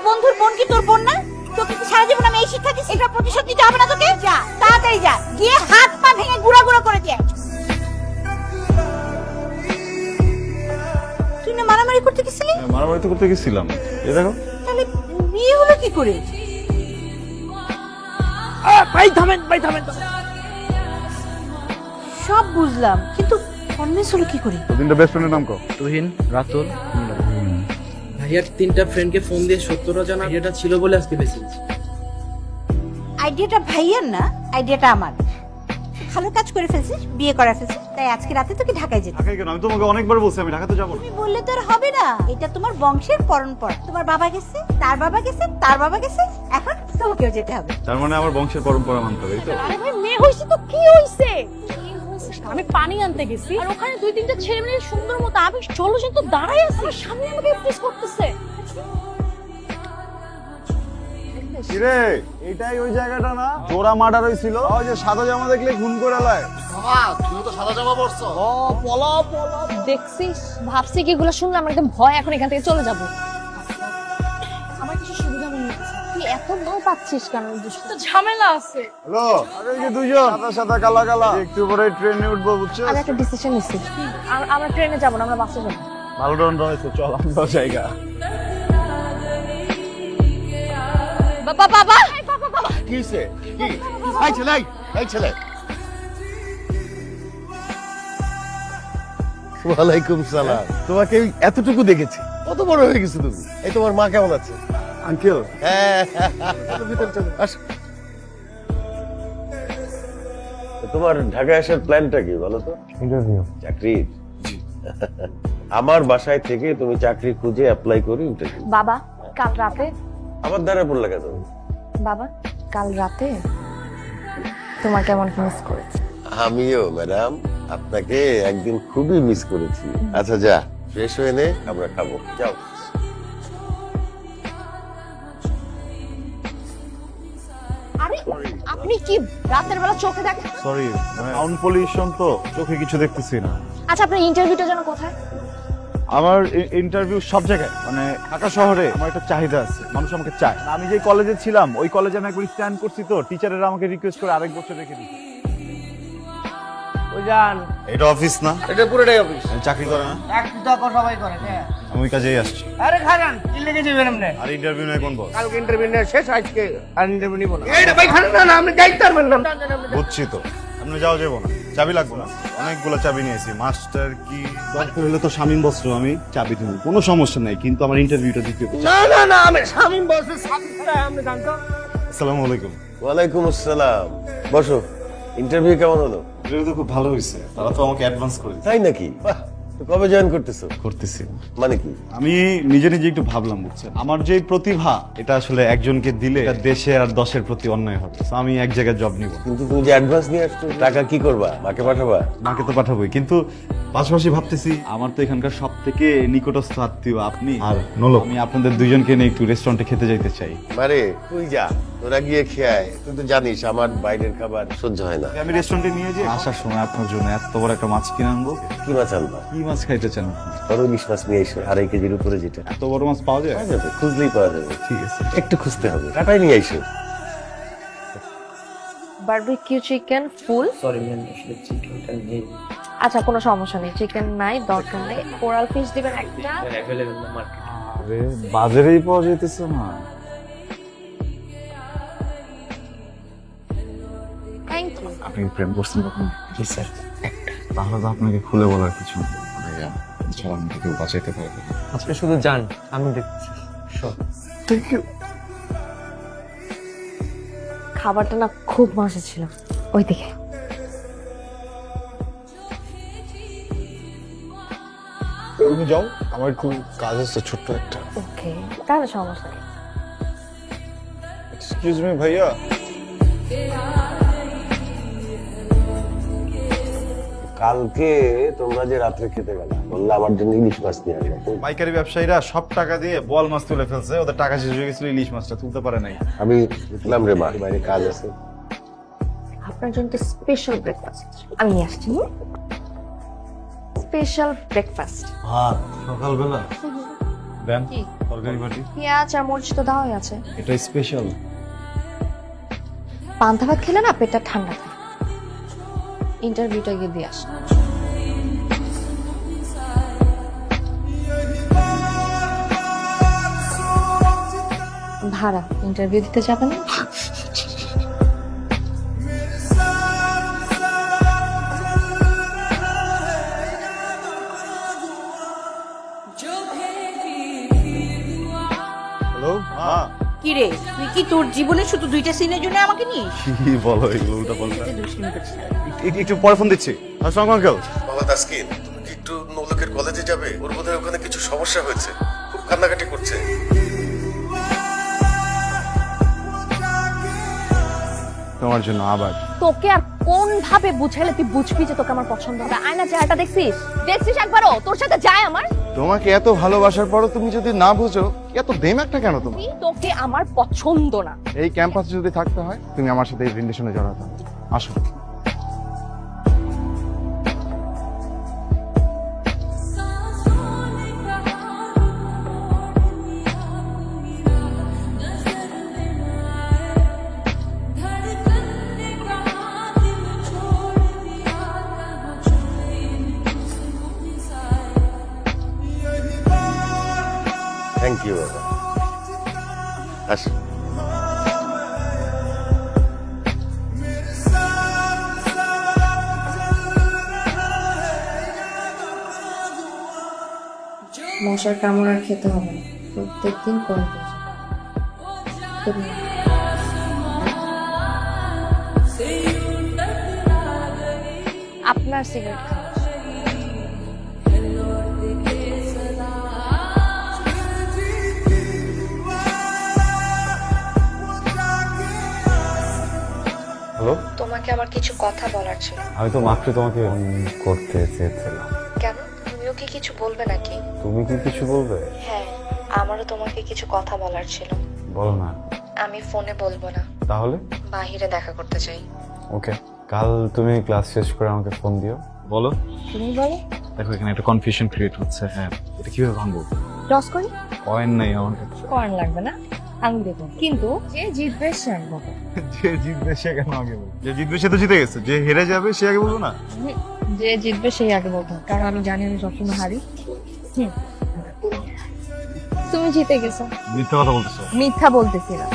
বন্ধুর বোন কি তোর বোন না? তোকে কি সারা জীবন আমি এই শিক্ষা দিচ্ছি? এটা প্রতিশোধ নিতে হবে না তোকে? যা তাড়াতাড়ি যা, গিয়ে হাত পা ভেঙে গুঁড়া গুঁড়া করে দে। তুই না মারামারি করতে গেছিলি? মারামারি তো করতে গেছিলাম। এই দেখো। তাহলে বিয়ে হলো কি করে? ভাই থামেন। সব বুঝলাম, কিন্তু কনভিন্স হলো কি করে? তিনটা বেস্ট ফ্রেন্ডের নাম কও। তুহিন, রাতুল, ভাইয়ার 3টা ফ্রেন্ডকে ফোন দিয়ে সত্যটা জানা আইডিয়াটা ছিল বলে আজকে বেঁচে গেছি। আইডিয়াটা ভাইয়ার না, আইডিয়াটা আমার। ভালো কাজ করে ফেলছিস, বিয়ে করে ফেলছিস, তাই আজকে রাতে তোকে ঢাকায় যেতে। ঢাকায় কেন? আমি তোমাকে অনেকবার বলছি আমি ঢাকাতে যাবো না। তুমি বললে তো আর হবে না, এটা তোমার বংশের পরম্পরা। তোমার বাবা গেছে, তার বাবা গেছে, তার বাবা গেছে, এখন তোমাকেও যেতে হবে। তার মানে আমার বংশের পরম্পরা মানতে হবে, এই তো? আরে ভাই মেয়ে হইছে তো কি হইছে? আমি পানি আনতে গেছি আর ওখানে 2-3টা ছেলে মেয়ে সুন্দর মতো আবির চলো সে তো দাঁড়ায় আছে আমার সামনে আমাকে প্রেস করতেছে। কিরে, এটাই ওই জায়গাটা না জোড়া মার্ডার হইছিল? ওই যে সাদা জামা দেখলে খুন করে লাই। দেখছিস, ভাবছি কি এগুলো শুনলে আমার একদম ভয়, এখন এখান থেকে চলে যাব। আমার কিছু সুবিধা মনে হচ্ছে। তুই এত ভয় পাচ্ছিস কেন? তো ঝামেলা আছে। হ্যালো, আরে এই যে দুইজন সাদা সাদা কালা কালা, একটু পরে ট্রেনে উঠবো, বুঝছো? আমি একটা ডিসিশন নিছি, আমরা ট্রেনে যাব না, আমরা বাসে যাব। ভালো দণ্ড হয়েছে, চল আমরা জায়গা। বাবা কি হইছে? কি? এই ছেলে। ওয়ালাইকুম সালাম। তোমাকে এই এতটুকু দেখেছি, কত বড় হয়ে গেছো তুমি। এই তোমার মা কেমন আছে? আঙ্কেল, হ্যাঁ, চলো ভিতরে চলো, আসো। তো তোমার ঢাকায় আসার প্ল্যানটা কি বলো তো? ইন্টারভিউ। চাকরির? আমার বাসায় থেকে তুমি চাকরি খুঁজে অ্যাপ্লাই করি ইন্টারভিউ। বাবা কাল রাতে, আমার দ্বারা পড়লে কেন? বাবা কাল রাতে তোমাকে এমন মিস করেছি। আমিও ম্যাডাম আপনাকে একদিন খুবই মিস করেছি। আচ্ছা যা, ফ্রেশ হয়ে নে, আমরা খাবো, যাও। আরে আপনি কি রাতের বেলা চোখে দেখেন? সরি, মানে সাউন্ড পলিউশন তো, চোখে কিছু দেখতেছি না। আচ্ছা আপনার ইন্টারভিউটা যেন কোথায়? আমার ইন্টারভিউ সব জায়গায়, মানে ঢাকা শহরে আমার একটা চাহিদা আছে, মানুষ আমাকে চায়। আমি যে কলেজে ছিলাম ওই কলেজে আমি একবার স্ট্যান্ড করছি, তো টিচারেরা আমাকে রিকোয়েস্ট করে আরেক বছর রেখে দিচ্ছে। ওই যান, এটা অফিস না? এটা পুরোটাই অফিস। চাকরি করে না? চাকরি তো এখন সবাই করে। হ্যাঁ, আমি ওই কাজেই আসছি। আরে খান, কি লেগে যাবেন আপনি? আর ইন্টারভিউ নেই কোন বস? কালকে ইন্টারভিউ নিয়ে শেষ, আজকে আর ইন্টারভিউ নিব না। এইটা ভাই খান না, আপনি যাইতে পারবেন না। বুঝছি তো, আপনি যাবো না, চাবি লাগবে না? অনেকগুলো চাবি নিয়েছি। মাস্টার কি দরকার হলে তো শামীম বস্ত্র আমি চাবি দিব, কোনো সমস্যা নাই, কিন্তু আমার ইন্টারভিউটা দিতে হবে। না, আমি শামীম বসে সাথে আপনি জানতো। আসসালামু আলাইকুম। ওয়ালাইকুম আসসালাম। বসো। ইন্টারভিউ কেমন হলো? ইন্টারভিউ তো খুব ভালো হয়েছে, তারা তো আমাকে অ্যাডভান্স করে তাই নাকি? বাহ, তো কবে জয়েন করতেছো? করতেছি। মানে কি? আমি নিজে নিজে একটু ভাবলাম, বুঝছেন, আমার যে প্রতিভা এটা আসলে একজনকে দিলে এটা দেশে আর দশের প্রতি অন্যায় হবে। তো আমি এক জায়গায় জব নিব। কিন্তু তুমি যে অ্যাডভান্স নিয়ে আসছো, টাকা কি করবা? মাকে পাঠাবা? মাকে তো পাঠাবোই, কিন্তু পাশাপাশি ভাবতেছি আমার তো এখানকার সব থেকে নিকটস্থ আত্মীয় আপনি আর নোলক, আমি আপনাদের দুইজনকে নিয়ে একটু রেস্টুরেন্টে খেতে যাইতে চাই। মারে তুই যা, তোরা গিয়ে খেয়ায়। তুই তো জানিস আমার বাইরের খাবার সহ্য হয় না। আমি রেস্টুরেন্টে নিয়ে যাই, আসার সময় আপনার জন্য এত বড় একটা মাছ কিনে আনবো। কি মাছ আনবা? কি মাছ খাইতে চান আপনি? বড় ইলিশ মাছ নিয়ে এসো, 2.5 কেজির উপরে যেটা। এত বড় মাছ পাওয়া যায়? পাওয়া যাবে, খুঁজলেই পাওয়া যাবে। ঠিক আছে। একটু খুঁজতে হবে, কাটাই নিয়ে আইসো। বারবিকিউ চিকেন ফুল। সরি ম্যাম, আসলে চিকেনটা নেই। আচ্ছা কোনো সমস্যা নেই, চিকেন নাই, দরকার নেই। কোরাল ফিশ দিবেন একটা। অ্যাভেলেবল না মার্কেটে। আরে বাজারেই পাওয়া যাইতেছে না। Thank you. আপনি প্রেম করছেন কখন? জি স্যার। তাহলে তো আপনাকে খুলে বলার কিছু নেই, ছাড়া আমাকে কেউ বাঁচাইতে পারবে না। আজকে শুধু যান, আমি দেখছি। Thank you. খাবারটা না খুব মজা ছিল। ওইদিকে তুমি যাও, আমার একটু কাজ আছে ছোট্ট একটা। ওকে, তাহলে সমস্যা নেই। এক্সকিউজ মি ভাইয়া। কালকে তোমরা যে রাত্রে খেতে গেলা, বললে আমার জন্য ইলিশ মাছ নিয়ে আসবে। পাইকারি ব্যবসায়ীরা সব টাকা দিয়ে বোয়াল মাছ তুলে ফেলছে, ওদের টাকা শেষ হয়ে গেছিল, ইলিশ মাছটা তুলতে পারে নাই। আমি দেখলাম রে মা, বাইরে কাজ আছে। আপনার জন্য স্পেশাল ব্রেকফাস্ট আমি নিয়ে আসছি। Special breakfast. ভাত সকালবেলা দেন। কি তরকারি বাটি পেঁয়াজ আর মরিচ তো দেওয়াই আছে। এটা স্পেশাল। পান্তা ভাত খেলে না পেটটা ঠান্ডা থাকে। ইন্টারভিউটা গিয়ে দিয়ে আস। ভাড়া ইন্টারভিউ দিতে যাবে না? হ্যালো মা। কি রে, তুই কি তোর জীবনে শুধু 2টা সিনের জন্য আমাকে নিয়ে কি বলো এগুলো উল্টা পাল্টা? একটু পরে ফোন দিচ্ছি। আসসালামু আলাইকুম। বাবা তাসকিন, তুমি কি একটু নৌলকের কলেজে যাবে? ওর বোধহয় ওখানে কিছু সমস্যা হয়েছে, খুব কান্নাকাটি করছে। তোমার জন্য আবার। তোকে আর কোন ভাবে বুঝাইলে তুই বুঝবি যে তোকে আমার পছন্দ হবে? আয়না চেহারাটা দেখছিস? দেখছিস একবারও তোর সাথে যায় আমার? তোমাকে এত ভালোবাসার পরও তুমি যদি না বুঝো, এত দেমাকটা কেন তোমার? তোকে আমার পছন্দ না। এই ক্যাম্পাসে যদি থাকতে হয় তুমি আমার সাথে এই রিলেশনে জড়াতে হবে। আসো। থ্যাংক ইউ বাবা। আসো। মশার কামড় আর খেতে হবে না, প্রত্যেকদিন করে আপনার সিগারেট খাওয়া। হ্যালো, তোমাকে আমার কিছু কথা বলার ছিল। আমি তো মাত্র তোমাকে ফোন করতে চেয়েছিলাম। কেন, তুমিও কি কিছু বলবে নাকি? তুমি কি কিছু বলবে? হ্যাঁ, আমারও তোমাকে কিছু কথা বলার ছিল। বলো না। আমি ফোনে বলবো না, তাহলে? বাহিরে দেখা করতে চাই। ওকে, কাল তুমি ক্লাস শেষ করে আমাকে ফোন দিও। বলো। তুমি বলো। দেখো এখানে একটা কনফিউশন ক্রিয়েট হচ্ছে। হ্যাঁ, এটা কিভাবে ভাঙবো? টস করি? কয়েন নাই আমার কাছে। কয়েন লাগবে না, আমি দেবো, কিন্তু যে জিতবে সে আগে বলবে। যে জিতবে সে কেন আগে বলবে? যে জিতবে সে তো জিতে গেছে, যে হেরে যাবে সে আগে বলবো না? যে জিতবে সেই আগে বলবে, কারণ আমি জানি আমি সবসময় হারি। তুমি জিতে গেছো। মিথ্যা কথা বলতেছো। মিথ্যা বলতেছি না।